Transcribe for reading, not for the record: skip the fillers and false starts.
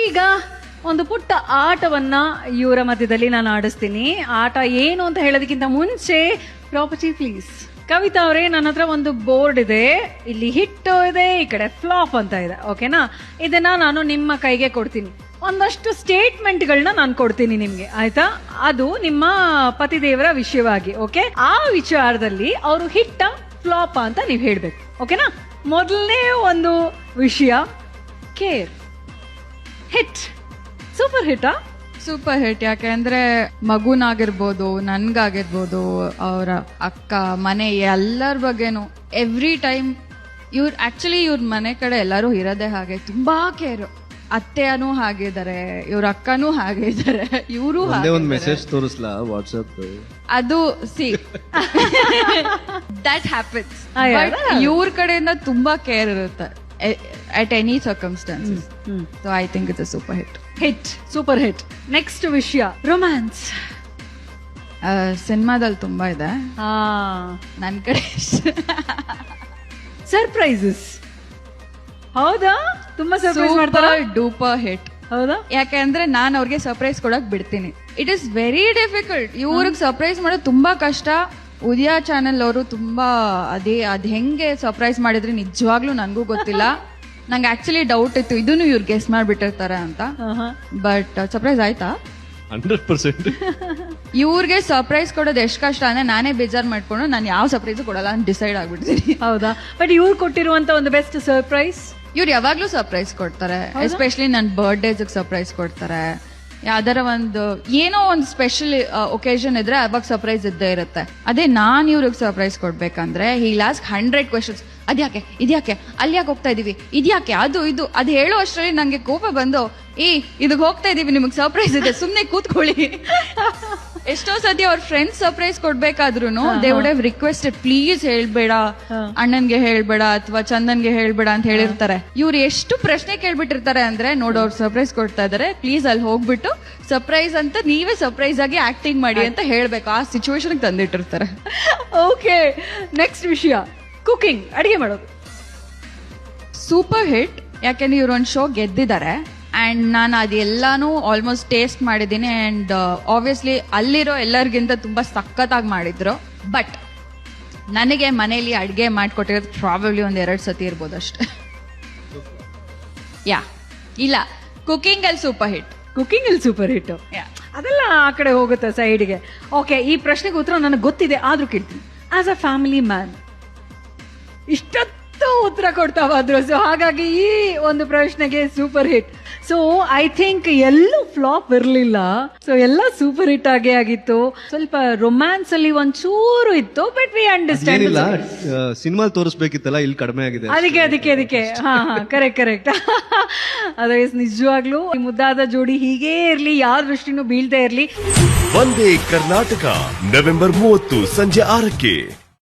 ಈಗ ಒಂದು ಪುಟ್ಟ ಆಟವನ್ನ ಇವರ ಮಧ್ಯದಲ್ಲಿ ನಾನು ಆಡಿಸ್ತೀನಿ. ಆಟ ಏನು ಅಂತ ಹೇಳೋದಕ್ಕಿಂತ ಮುಂಚೆ ಪ್ರಾಪರ್ಟಿ ಪ್ಲೀಸ್. ಕವಿತಾ ಅವರೇ, ನನ್ನ ಹತ್ರ ಒಂದು ಬೋರ್ಡ್ ಇದೆ, ಇಲ್ಲಿ ಹಿಟ್ಟು ಇದೆ, ಈ ಕಡೆ ಫ್ಲಾಪ್ ಅಂತ ಇದೆ. ಓಕೆನಾ? ಇದನ್ನ ನಾನು ನಿಮ್ಮ ಕೈಗೆ ಕೊಡ್ತೀನಿ. ಒಂದಷ್ಟು ಸ್ಟೇಟ್ಮೆಂಟ್ಗಳನ್ನ ನಾನು ಕೊಡ್ತೀನಿ ನಿಮ್ಗೆ, ಆಯ್ತಾ? ಅದು ನಿಮ್ಮ ಪತಿದೇವರ ವಿಷಯವಾಗಿ. ಓಕೆ, ಆ ವಿಚಾರದಲ್ಲಿ ಅವರು ಹಿಟ್ಟ ಫ್ಲಾಪ್ ಅಂತ ನೀವು ಹೇಳ್ಬೇಕು. ಓಕೆನಾ? ಮೊದಲನೇ ಒಂದು ವಿಷಯ, ಕೇರ್. ಹಿಟ್, ಸೂಪರ್ ಹಿಟ್ಟಾ? Super hit. ಯಾಕೆಂದ್ರೆ ಮಗುನಾಗಿರ್ಬೋದು, ನನ್ಗಾಗಿರ್ಬೋದು, ಅವರ ಅಕ್ಕ, ಮನೆ ಎಲ್ಲರ ಬಗ್ಗೆನು ಎವ್ರಿ ಟೈಮ್ ಇವ್ರ ಮನೆ ಕಡೆ ಎಲ್ಲರೂ ಇರೋದೇ ಹಾಗೆ, ತುಂಬಾ ಕೇರು. ಅತ್ತೆನೂ ಹಾಗಿದ್ದಾರೆ, ಇವ್ರ ಅಕ್ಕನೂ ಹಾಗೆ ಇದ್ದಾರೆ, ಇವರು ಒಂದು ಮೆಸೇಜ್ ತೋರಿಸ್ಲಾ ವಾಟ್ಸ್ಆಪ್? ಅದು ದಟ್ ಹ್ಯಾಪನ್ಸ್. ಬಟ್ ಇವ್ರ ಕಡೆಯಿಂದ ತುಂಬಾ ಕೇರ್ ಇರುತ್ತೆ at any circumstances. So I think it's a super hit. Super hit. Next ವಿಷಯ, ರೊಮ್ಯಾನ್ಸ್. ಸಿನಿಮಾದಲ್ಲಿ ತುಂಬಾ ಇದೆ, ನನ್ ಕಡೆ ಸರ್ಪ್ರೈಸಸ್. ಹೌದಾ? ತುಂಬಾ ಸರ್ಪ್ರೈಸ್ ಮಾಡ್ತಾರಾ? Duper hit. ಹೌದಾ? ಯಾಕೆಂದ್ರೆ ನಾನು ಅವ್ರಿಗೆ ಸರ್ಪ್ರೈಸ್ ಕೊಡಕ್ ಬಿಡ್ತೀನಿ. It is very difficult. ಇವ್ರಿಗೆ ಸರ್ಪ್ರೈಸ್ ಮಾಡೋದು ತುಂಬಾ ಕಷ್ಟ. ಉದಯ ಚಾನೆಲ್ ಅವರು ತುಂಬಾ ಅದ್ ಹೆಂಗೆ ಸರ್ಪ್ರೈಸ್ ಮಾಡಿದ್ರೆ ನಿಜವಾಗ್ಲೂ ನನ್ಗೂ ಗೊತ್ತಿಲ್ಲ. ನಂಗೆ ಆಕ್ಚುಲಿ ಡೌಟ್ ಇತ್ತು, ಇದನ್ನು ಇವ್ರು ಗೆಸ್ ಮಾಡ್ಬಿಟ್ಟಿರ್ತಾರೆ ಅಂತ. ಬಟ್ ಸರ್ಪ್ರೈಸ್ ಆಯ್ತಾ? 100%. ಇವ್ರಿಗೆ ಸರ್ಪ್ರೈಸ್ ಕೊಡೋದು ಎಷ್ಟು ಕಷ್ಟ ಅಂದ್ರೆ ನಾನೇ ಬೇಜಾರ್ ಮಾಡ್ಕೊಂಡು ನಾನು ಯಾವ ಸರ್ಪ್ರೈಸ್ ಕೊಡಲ್ಲ ಅಂತ ಡಿಸೈಡ್ ಆಗ್ಬಿಡ್ತೀನಿ. ಹೌದಾ? ಬಟ್ ಇವ್ರು ಕೊಟ್ಟಿರುವಂತ ಒಂದು ಬೆಸ್ಟ್ ಸರ್ಪ್ರೈಸ್? ಇವ್ರು ಯಾವಾಗ್ಲೂ ಸರ್ಪ್ರೈಸ್ ಕೊಡ್ತಾರೆ, ಎಸ್ಪೆಷಲಿ ನನ್ನ ಬರ್ಡೇಸ್ ಸರ್ಪ್ರೈಸ್ ಕೊಡ್ತಾರೆ. ಯಾವ್ದಾರ ಒಂದು ಏನೋ ಒಂದು ಸ್ಪೆಷಲ್ ಒಕೇಶನ್ ಇದ್ರೆ ಅವಾಗ ಸರ್ಪ್ರೈಸ್ ಇದ್ದೇ ಇರುತ್ತೆ. ಅದೇ ನಾನ್ ಇವ್ರಿಗೆ ಸರ್ಪ್ರೈಸ್ ಕೊಡ್ಬೇಕಂದ್ರೆ ಹಿ ಲಾಸ್ಟ್ 100 ಕ್ವೆಶನ್ಸ್. ಅದ್ಯಾಕೆ, ಇದ್ಯಾಕೆ, ಅಲ್ಲಿ ಯಾಕೆ ಹೋಗ್ತಾ ಇದೀವಿ, ಇದ್ಯಾಕೆ, ಅದು ಹೇಳೋ ಅಷ್ಟರಲ್ಲಿ ನಂಗೆ ಕೋಪ ಬಂದು, ಇದಕ್ಕೆ ಹೋಗ್ತಾ ಇದೀವಿ, ನಿಮಗ್ ಸರ್ಪ್ರೈಸ್ ಇದೆ, ಸುಮ್ನೆ ಕೂತ್ಕೊಳ್ಳಿ. ಎಷ್ಟೋ ಸತಿ ಅವ್ರ ಫ್ರೆಂಡ್ಸ್ ಸರ್ಪ್ರೈಸ್ ಕೊಡ್ಬೇಕಾದ್ರು they would have requested, please ಹೇಳ್ಬೇಡ, ಅಣ್ಣನ್ಗೆ ಹೇಳ್ಬೇಡ ಅಥವಾ ಚಂದನ್ಗೆ ಹೇಳ್ಬೇಡ ಅಂತ ಹೇಳಿರ್ತಾರೆ. ಇವ್ರು ಎಷ್ಟು ಪ್ರಶ್ನೆ ಕೇಳ್ಬಿಟ್ಟಿರ್ತಾರೆ ಅಂದ್ರೆ, ನೋಡು ಅವ್ರು ಸರ್ಪ್ರೈಸ್ ಕೊಡ್ತಾ ಇದಾರೆ, ಪ್ಲೀಸ್ ಅಲ್ಲಿ ಹೋಗ್ಬಿಟ್ಟು ಸರ್ಪ್ರೈಸ್ ಅಂತ ನೀವೇ ಸರ್ಪ್ರೈಸ್ ಆಗಿ ಆಕ್ಟಿಂಗ್ ಮಾಡಿ ಅಂತ ಹೇಳ್ಬೇಕು. ಆ ಸಿಚುವೇಶನ್ ತಂದಿಟ್ಟಿರ್ತಾರೆ. ಓಕೆ, ನೆಕ್ಸ್ಟ್ ವಿಷಯ, ಕುಕಿಂಗ್, ಅಡಿಗೆ ಮಾಡೋದು. Super hit. ಯಾಕೆಂದ್ರೆ ಇವ್ರು ಒಂದು ಶೋ ಗೆದ್ದಿದ್ದಾರೆ ಅಂಡ್ ನಾನು ಅದೆಲ್ಲಾನು ಆಲ್ಮೋಸ್ಟ್ ಟೇಸ್ಟ್ ಮಾಡಿದ್ದೀನಿ. ಅಂಡ್ ಆಬ್ವಿಯಸ್ಲಿ ಅಲ್ಲಿರೋ ಎಲ್ಲರಿಗಿಂತ ತುಂಬಾ ಸಖತ್ತಾಗಿ ಮಾಡಿದ್ರು. ಬಟ್ ನನಗೆ ಮನೇಲಿ ಅಡ್ಗೆ ಮಾಡ್ಕೊಟ್ಟಿರೋದು ಪ್ರಾಬಬ್ಲಿ 1-2 ಸತಿ ಇರ್ಬೋದು ಅಷ್ಟೇ. ಇಲ್ಲ, ಕುಕಿಂಗ್ ಅಲ್ಲಿ ಸೂಪರ್ ಹಿಟ್. ಕುಕಿಂಗ್ ಅಲ್ಲಿ ಸೂಪರ್ ಹಿಟ್ ಅದೆಲ್ಲ ಆ ಕಡೆ ಹೋಗುತ್ತೆ ಸೈಡ್ಗೆ. ಓಕೆ, ಈ ಪ್ರಶ್ನೆಗೆ ಉತ್ತರ ನನಗೆ ಗೊತ್ತಿದೆ, ಆದ್ರೂ ಕೇಳ್ತೀನಿ. ಆಸ್ ಅ ಫ್ಯಾಮಿಲಿ ಮ್ಯಾನ್ ಇಷ್ಟೊತ್ತು ಉತ್ತರ ಕೊಡ್ತಾ ಹೋದ್ರು, ಸೊ ಹಾಗಾಗಿ ಈ ಒಂದು ಪ್ರಶ್ನೆಗೆ super hit. So I think ಎಲ್ಲೂ ಫ್ಲಾಪ್ ಇರ್ಲಿಲ್ಲ, ಸೊ ಎಲ್ಲ ಸೂಪರ್ ಹಿಟ್ ಆಗೇ ಆಗಿತ್ತು. ಸ್ವಲ್ಪ ರೊಮ್ಯಾನ್ಸ್ ಅಲ್ಲಿ ಒಂಚೂರು ಇತ್ತು, ಬಟ್ ವಿ ಅಂಡರ್ಸ್ಟ್ಯಾಂಡ್. ಸಿನಿಮಾ ತೋರಿಸ್ಬೇಕಿತ್ತಲ್ಲ, ಇಲ್ಲಿ ಕಡಿಮೆ ಆಗಿದೆ. ಅದಕ್ಕೆ ಹಾ ಕರೆಕ್ಟ್. ಅದರ್ವೈಸ್ ನಿಜವಾಗ್ಲೂ ಈ ಮುದ್ದಾದ ಜೋಡಿ ಹೀಗೇ ಇರ್ಲಿ, ಯಾರ ದೃಷ್ಟಿನೂ ಬೀಳ್ದೇ ಇರ್ಲಿ. ವಂದೇ ಕರ್ನಾಟಕ ನವೆಂಬರ್ 30 ಸಂಜೆ 6ಕ್ಕೆ.